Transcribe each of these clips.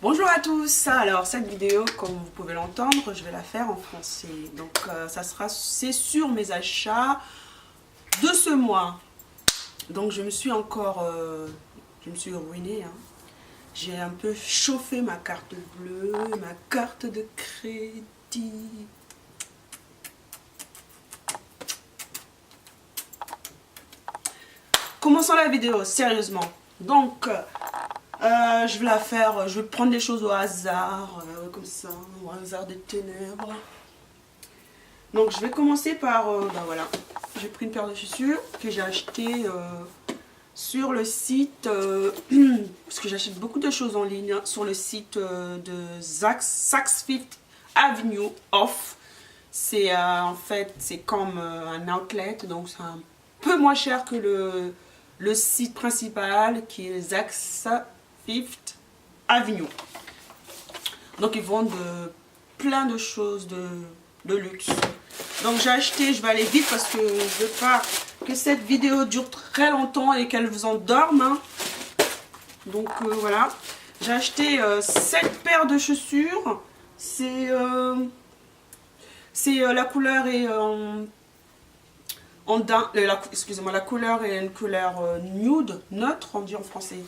Bonjour à tous. Alors cette vidéo, comme vous pouvez l'entendre, je vais la faire en français. Donc c'est sur mes achats de ce mois. Donc je me suis ruinée, hein. J'ai un peu chauffé ma carte bleue, ma carte de crédit. Commençons la vidéo, sérieusement. Donc, je vais la faire, je vais prendre des choses au hasard, comme ça, au hasard des ténèbres. Donc, je vais commencer par, ben voilà, j'ai pris une paire de chaussures que j'ai acheté sur le site, parce que j'achète beaucoup de choses en ligne, sur le site de Saks Fifth Avenue Off. C'est en fait, c'est comme un outlet, donc c'est un peu moins cher que le site principal qui est Saks Fifth Avenue. Donc ils vendent plein de choses de luxe. Donc j'ai acheté, je vais aller vite parce que je veux pas que cette vidéo dure très longtemps et qu'elle vous endorme, hein. Donc voilà, j'ai acheté 7 paires de chaussures. C'est la couleur est excusez-moi, la couleur est une couleur nude, neutre, on dit en français.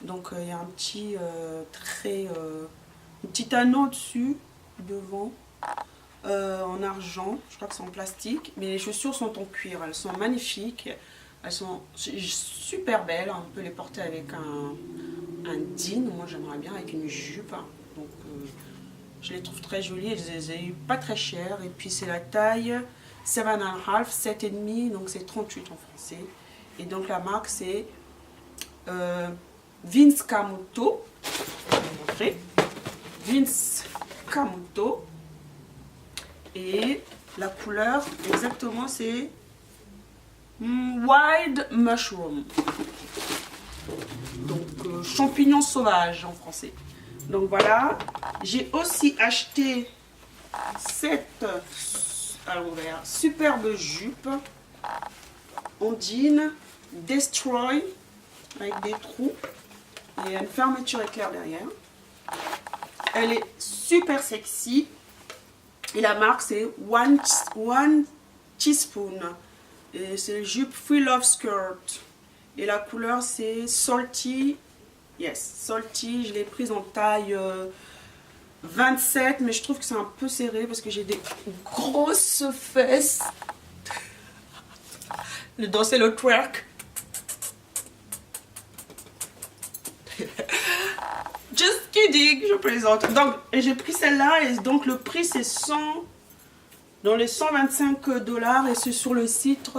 Donc il y a un petit un petit anneau dessus, devant, en argent. Je crois que c'est en plastique, mais les chaussures sont en cuir. Elles sont magnifiques, elles sont super belles. On peut les porter avec un jean. Moi j'aimerais bien avec une jupe. Donc je les trouve très jolies. Je les ai eu pas très chères. Et puis c'est la taille 7,5, 7,5, donc c'est 38 en français. Et donc la marque c'est Vince Camuto. Je vais vous montrer. Vince Camuto. Et la couleur exactement c'est Wild Mushroom. Donc champignon sauvage en français. Donc voilà. J'ai aussi acheté cette à l'envers superbe jupe en jean Destroy avec des trous et une fermeture éclair derrière. Elle est super sexy et la marque c'est One Teaspoon et c'est une jupe Free Love Skirt et la couleur c'est Salty. Yes, Salty. Je l'ai prise en taille 27, mais je trouve que c'est un peu serré parce que j'ai des grosses fesses. Le danser le twerk. Just kidding, je plaisante. Donc j'ai pris celle-là et donc le prix c'est 100, dans les 125 $ et c'est sur le site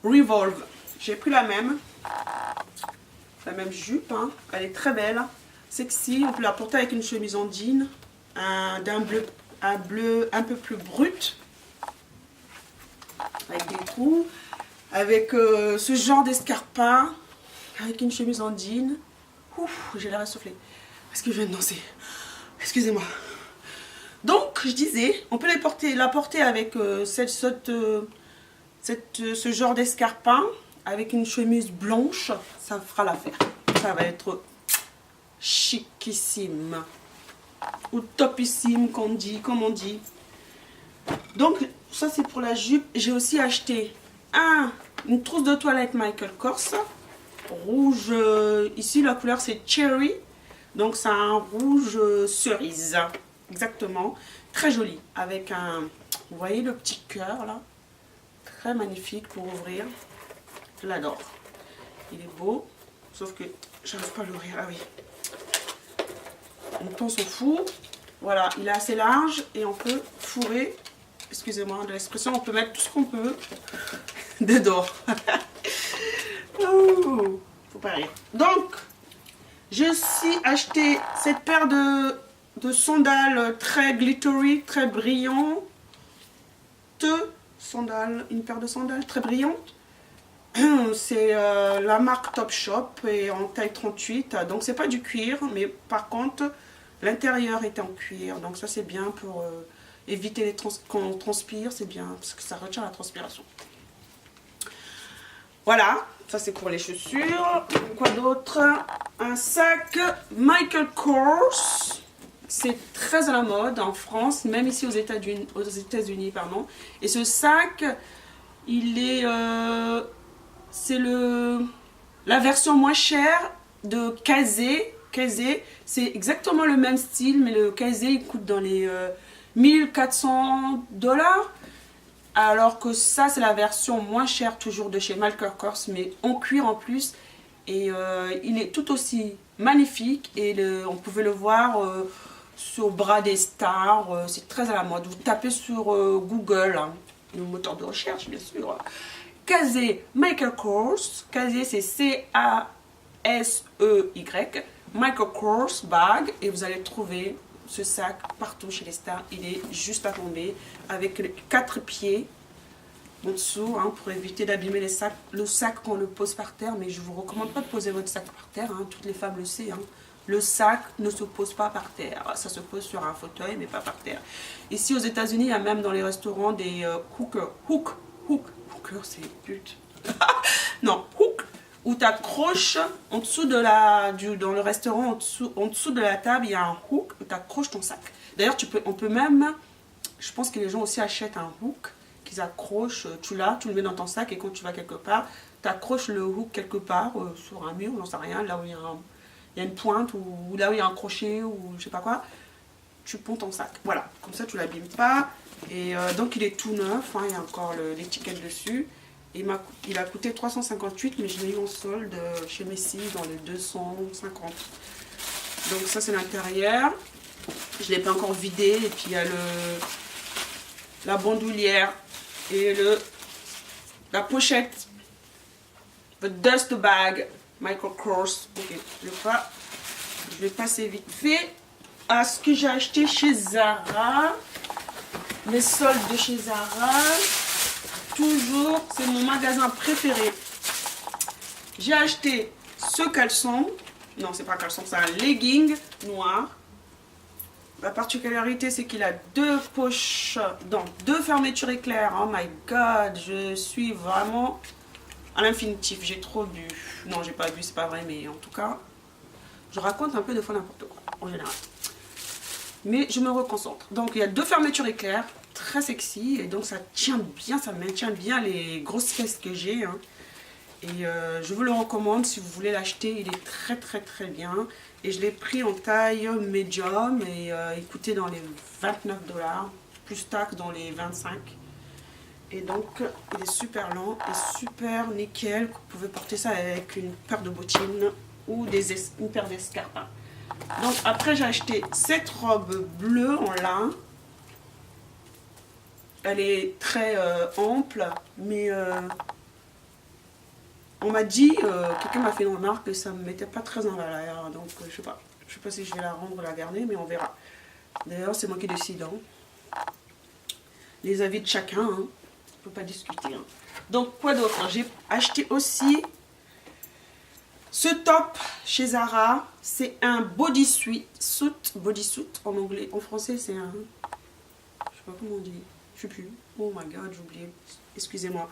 Revolve. J'ai pris la même jupe, hein. Elle est très belle, sexy. On peut la porter avec une chemise en jean, d'un bleu un peu plus brut, avec des trous, avec ce genre d'escarpin, avec une chemise en jean. Ouf, j'ai l'air essoufflée parce que je viens de danser. Excusez-moi. Donc, je disais, on peut la porter avec ce genre d'escarpin, avec une chemise blanche, ça fera l'affaire. Ça va être chicissime. Ou topissime, comme on dit. Donc, ça c'est pour la jupe. J'ai aussi acheté une trousse de toilette Michael Kors. Rouge, ici la couleur c'est Cherry. Donc c'est un rouge cerise. Exactement. Très joli. Avec vous voyez le petit cœur là. Très magnifique pour ouvrir. Je l'adore. Il est beau. Sauf que j'arrive pas à l'ouvrir. Ah oui. On s'en fout. Voilà, il est assez large et on peut fourrer. Excusez-moi de l'expression, on peut mettre tout ce qu'on peut dedans. Oh, faut pas rire. Donc, j'ai aussi acheté cette paire de sandales très glittery, très brillantes. Une paire de sandales très brillantes. C'est la marque Topshop et en taille 38. Donc c'est pas du cuir, mais par contre l'intérieur est en cuir. Donc ça c'est bien pour éviter qu'on transpire, c'est bien parce que ça retient la transpiration. Voilà, Ça c'est pour les chaussures. Quoi d'autre? Un sac Michael Kors. C'est très à la mode en France, même ici aux États-Unis, pardon. Et ce sac, il est, c'est la version moins chère de Kazé. Kazé, c'est exactement le même style, mais le Kazé il coûte dans les 1400 $. Alors que ça, c'est la version moins chère, toujours de chez Michael Kors, mais en cuir en plus. Et il est tout aussi magnifique. Et on pouvait le voir sur bras des stars. C'est très à la mode. Vous tapez sur Google, hein, le moteur de recherche, bien sûr. Kazé Michael Kors. Kazé, c'est C-A-S-E-Y. Michael Kors bag. Et vous allez trouver ce sac partout chez les stars. Il est juste à tomber avec les 4 pieds en dessous, hein, pour éviter d'abîmer le sac quand on le pose par terre. Mais je vous recommande pas de poser votre sac par terre, hein, toutes les femmes le savent, hein. Le sac ne se pose pas par terre, ça se pose sur un fauteuil mais pas par terre. Ici aux États-Unis, il y a même dans les restaurants des hookers, hooker c'est pute. Non, hook, où tu accroches en dessous de dans le restaurant, en dessous de la table, il y a un hook où tu accroches ton sac. D'ailleurs, on peut même, je pense que les gens aussi achètent un hook qu'ils accrochent, tu le mets dans ton sac et quand tu vas quelque part, tu accroches le hook quelque part sur un mur, j'en sais rien, là où il y a une pointe ou là où il y a un crochet ou je sais pas quoi, tu ponds ton sac. Voilà, comme ça tu l'abîmes pas. Et donc il est tout neuf, hein, il y a encore l'étiquette dessus. Et il a coûté 358, mais je l'ai eu en solde chez Messi dans les 250. Donc ça c'est l'intérieur. Je ne l'ai pas encore vidé. Et puis il y a la bandoulière et la pochette. The Dust Bag Michael Kors. Ok, je vais passer vite fait à ce que j'ai acheté chez Zara. Les soldes de chez Zara. Toujours, c'est mon magasin préféré. J'ai acheté ce caleçon. Non, c'est pas un caleçon, c'est un legging noir. La particularité, c'est qu'il a 2 poches, donc 2 fermetures éclairs. Oh my god, je suis vraiment à l'infinitif. J'ai trop bu. Non, j'ai pas bu, c'est pas vrai, mais en tout cas, je raconte un peu de fois n'importe quoi, en général. Mais je me reconcentre. Donc, il y a 2 fermetures éclairs, très sexy. Et donc, ça tient bien, ça maintient bien les grosses fesses que j'ai. Hein. Et je vous le recommande si vous voulez l'acheter. Il est très, très, très bien. Et je l'ai pris en taille médium. Et il coûtait dans les 29 $. Plus taxe dans les 25. Et donc, il est super lent et super nickel. Vous pouvez porter ça avec une paire de bottines ou une paire d'escarpins. Donc après j'ai acheté cette robe bleue en lin. Elle est très ample, mais on m'a dit, quelqu'un m'a fait une remarque que ça ne me mettait pas très en valeur. Donc je sais pas si je vais la rendre ou la garder, mais on verra. D'ailleurs c'est moi qui décide. Hein. Les avis de chacun, hein. On ne peut pas discuter. Hein. Donc quoi d'autre? J'ai acheté aussi ce top chez Zara, c'est un bodysuit en anglais, en français c'est un, je sais pas comment on dit, je sais plus, oh my god j'ai oublié, excusez-moi.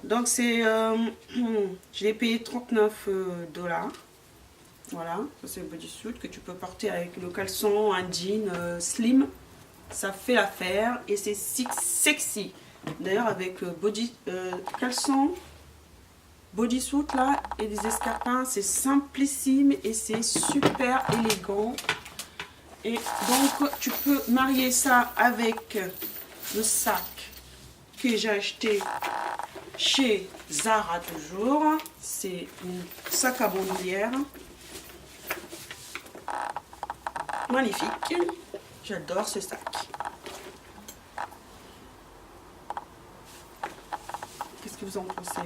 Donc c'est, je l'ai payé 39 $, voilà, ça c'est le bodysuit que tu peux porter avec le caleçon, un jean slim, ça fait l'affaire et c'est sexy. D'ailleurs avec caleçon, bodysuit là et des escarpins, c'est simplissime et c'est super élégant. Et donc tu peux marier ça avec le sac que j'ai acheté chez Zara toujours. C'est un sac à bandoulière magnifique, j'adore ce sac. Qu'est-ce que vous en pensez?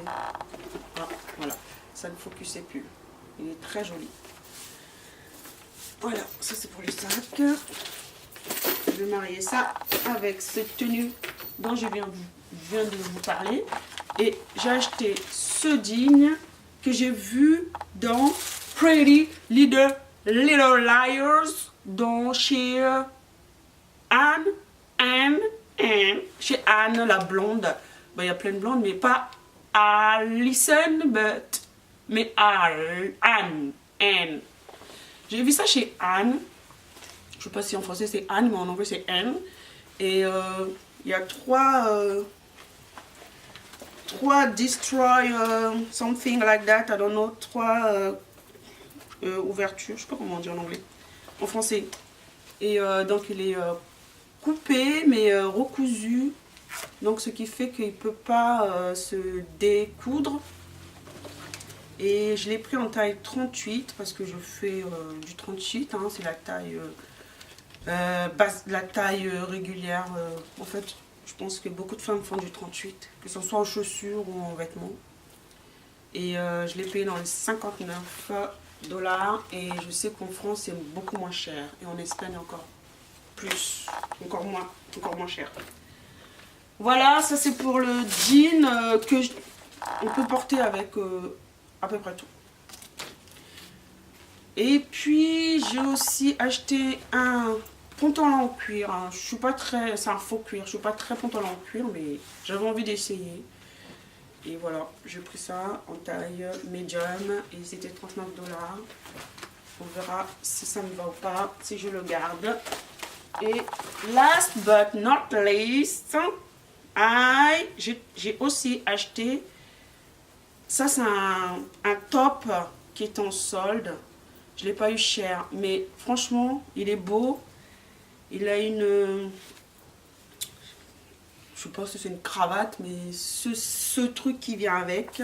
Ah, voilà, ça ne focusait plus. Il est très joli. Voilà, ça c'est pour le sac. Je vais marier ça avec cette tenue dont je viens de vous parler. Et j'ai acheté ce jean que j'ai vu dans Pretty Little Liars, chez chez Anne la blonde. Ben, il y a plein de blondes, mais pas Alison, but Mais Anne. J'ai vu ça chez Anne. Je sais pas si en français c'est Anne, mais en anglais c'est Anne. Et il y a trois destroy something like that, I don't know, trois ouvertures, je sais pas comment dire en anglais, en français. Et donc il est coupé mais recousu, donc ce qui fait qu'il peut pas se découdre. Et je l'ai pris en taille 38 parce que je fais du 38, hein, c'est la taille basse, la taille régulière. En fait, je pense que beaucoup de femmes font du 38, que ce soit en chaussures ou en vêtements. Et je l'ai payé dans les 59 $. Et je sais qu'en France, c'est beaucoup moins cher. Et en Espagne, encore plus. Encore moins cher. Voilà, ça c'est pour le jean on peut porter avec à peu près tout. Et puis, j'ai aussi acheté un pantalon en cuir, hein. Je suis pas très, c'est un faux cuir, je suis pas très pantalon en cuir, mais j'avais envie d'essayer. Et voilà, j'ai pris ça en taille medium et c'était 39 $. On verra si ça me va ou pas, si je le garde. Et last but not least, j'ai aussi acheté, ça c'est un top qui est en solde. Je l'ai pas eu cher, mais franchement, il est beau. Il a une... Je sais pas si c'est une cravate, mais ce truc qui vient avec.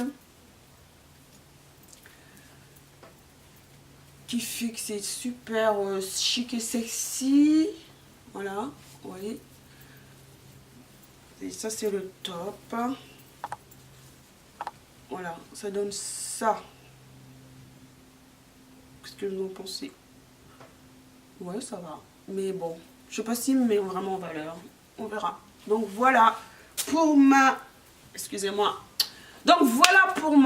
Qui fait que c'est super chic et sexy. Voilà, vous voyez. Et ça, c'est le top. Voilà, ça donne ça. Qu'est-ce que vous en pensez? Ouais, ça va. Mais bon, je sais pas si me met vraiment en valeur. On verra. Donc voilà pour excusez-moi. Donc voilà pour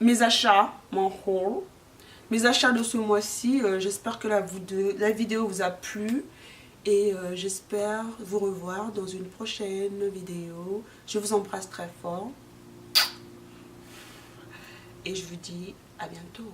mes achats, mon haul. Mes achats de ce mois-ci. J'espère que la vidéo vous a plu. Et j'espère vous revoir dans une prochaine vidéo. Je vous embrasse très fort. Et je vous dis à bientôt.